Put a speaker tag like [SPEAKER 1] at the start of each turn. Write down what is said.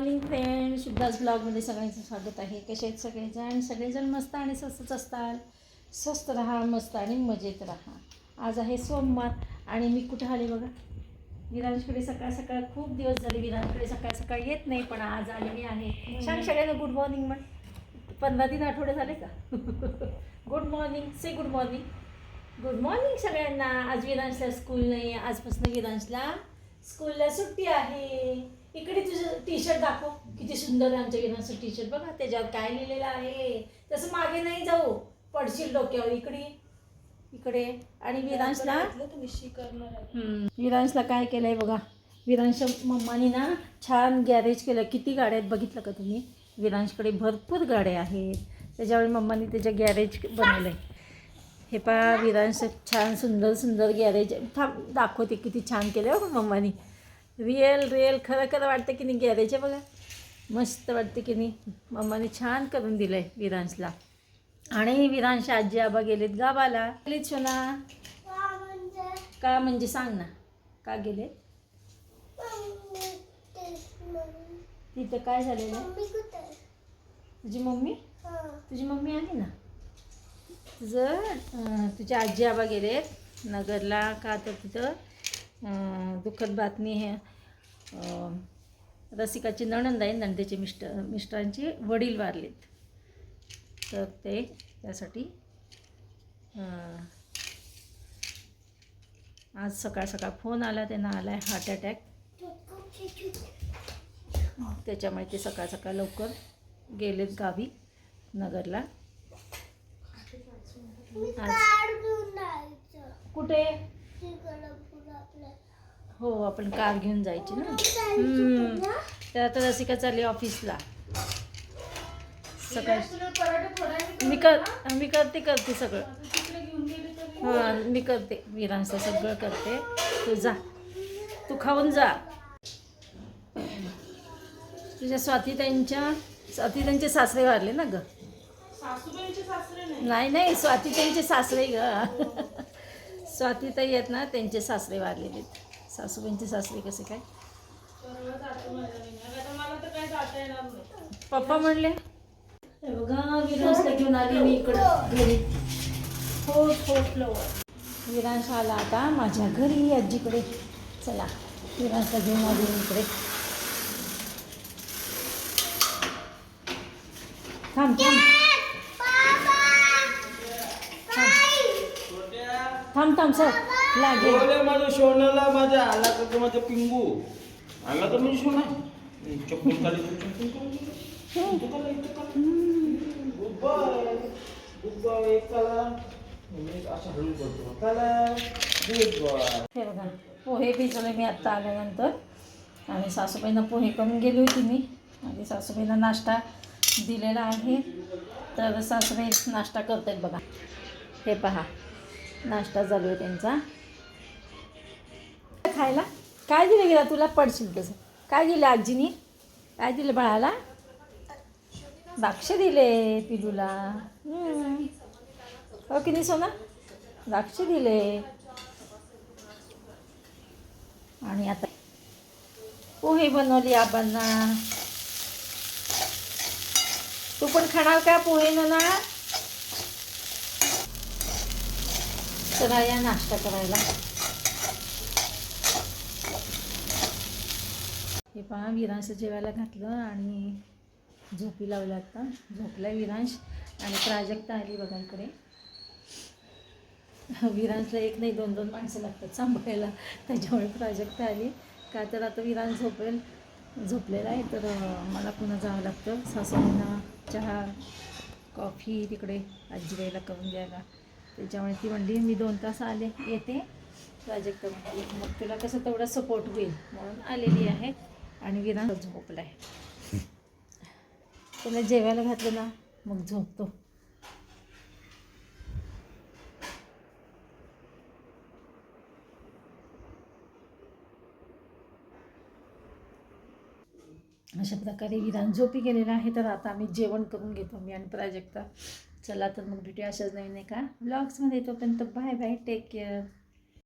[SPEAKER 1] Morning friend, शुद्धास ब्लॉगमध्ये सगळ्यांचं स्वागत आहे. कसे आहेत सगळेजण? सगळेजण मस्त आणि स्वस्तच असतात. स्वस्त राहा, मस्त आणि मजेत राहा. आज आहे सोमवार आणि मी कुठं आले बघा, विरांशकडे. सकाळ सकाळ खूप दिवस झाले विरांशकडे सकाळ सकाळ येत नाही, पण आज आलेली आहे. सांग सगळ्यांना गुड मॉर्निंग म्हण. 15 आठवडे झाले का? गुड मॉर्निंग, से गुड मॉर्निंग. गुड मॉर्निंग सगळ्यांना. आज विरांशला स्कूल नाही, आजपासून विरांशला स्कूलला सुट्टी आहे. इकडे तुझं टी शर्ट दाखव, किती सुंदर आहे आमच्या विरांशचं टी शर्ट. बघा त्याच्यावर काय लिहिलेलं आहे. तसं मागे नाही जाऊ, पडशील डोक्यावर. इकडे इकडे. आणि विरांशला विरांशला काय केलंय बघा. विरांश मम्मानी ना छान गॅरेज केलं. किती गाड्या आहेत बघितलं का तुम्ही? विरांशकडे भरपूर गाड्या आहेत, त्याच्यामुळे मम्मानी त्याच्या गॅरेज बनवलं आहे. हे पहा विरांश छान सुंदर सुंदर गॅरेज दाखवते. किती छान केलं हो मम्मानी. रिअल खरं खरं वाटतं की नाही गॅरेज आहे बघा. मस्त वाटते की नाही. मम्माने छान करून दिलं आहे विरांशला. आणि विरांश आजी आबा गेलेत गावाला. गेलेत सोना. का म्हणजे सांग ना, का गेले? तिथं काय झालेलं आहे? तुझी मम्मी आली ना. तुझ्या आजी आबा गेलेत नगरला. का तर तिथं दुःखद बातमी आहे. रसिकाची नणंद आहे, नंदेचे मिस्टरांचे वडील वारलेत. तर त्यासाठी आज सकाळ सकाळ फोन आला, त्यांना आला आहे हार्ट अटॅक. त्याच्यामुळे ते सकाळ सकाळ लवकर गेलेत गावी नगरला. कुठे? हो, आपण कार घेऊन जायची ना. तर आता रसिका चालली ऑफिसला. सकाळी मी करते सगळं. हां, मी करते विरांचं सगळं करते. तू जा, तू खाऊन जा. तुझ्या स्वातीताईंचे सासरे वारले ना ग. नाही, स्वातीताईंचे सासरे ग. स्वातीताई आहेत ना, त्यांचे सासरे वारलेले. सासूबाईंचे सासरे कसे काय? पप्पा म्हणले बघा. विरांशला घेऊन आली मी इकडं घरी. हो, विरांश आला आता माझ्या घरी आजीकडे. चला, विरांशला घेऊन आली मी इकडे. थांब सर लागेल.
[SPEAKER 2] माझ्या सोन्याला माझ्या आला का माझा पिंगू आला तर म्हणजे सोना चप्पल काढली.
[SPEAKER 1] हे बघा, पोहे भिजवले मी आत्ता आल्यानंतर. आणि सासूबाईंना पोहे करून गेली होती मी. आणि सासूबाईंना नाश्ता दिलेला आहे. तर सासूबाई नाश्ता करत आहेत बघा. हे पहा, नाश्ता चालू आहे त्यांचा. खायला काय दिलं गेला तुला? पडशील तसं. काय दिलं आजीनी? काय दिलं बाळाला? द्राक्ष दिले पिलूला. हो की नाही सोना? द्राक्ष दिले. आणि आता पोहे बनवली आबांना. तू पण खाणार का पोहे ना? चला या नाश्ता करायला. हे पहा, विरांश जेवायला घातलं आणि झोपी लावलं. आता झोपला विरांश. आणि प्राजक्ता आली बघा इकडे. विरांशला एक नाही 2 माणसं लागतात सांभाळायला, त्याच्यामुळे प्राजक्ता आली. का तर आता विरांश झोपलेला आहे, तर मला पुन्हा जावं लागतं सासूबाईंना चहा कॉफी तिकडे आजीबाईला करून द्यायला. त्याच्यामुळे ती म्हणली मी 2 तास येते. प्राजक्ता म्हणली मग तुला कसं तेवढा सपोर्ट होईल म्हणून आलेली आहे. आणि विरांश झोपला आहे. त्याला जेवायला घातलं ना मग झोपतो. अशा प्रकारे विरांश झोपी गेलेला आहे. तर आता आम्ही जेवण करून घेतो, मी आणि प्राजक्ता. चला तर मग भेटूया अशाच नवीन एका ब्लॉग्समध्ये. तोपर्यंत बाय बाय, टेक केअर.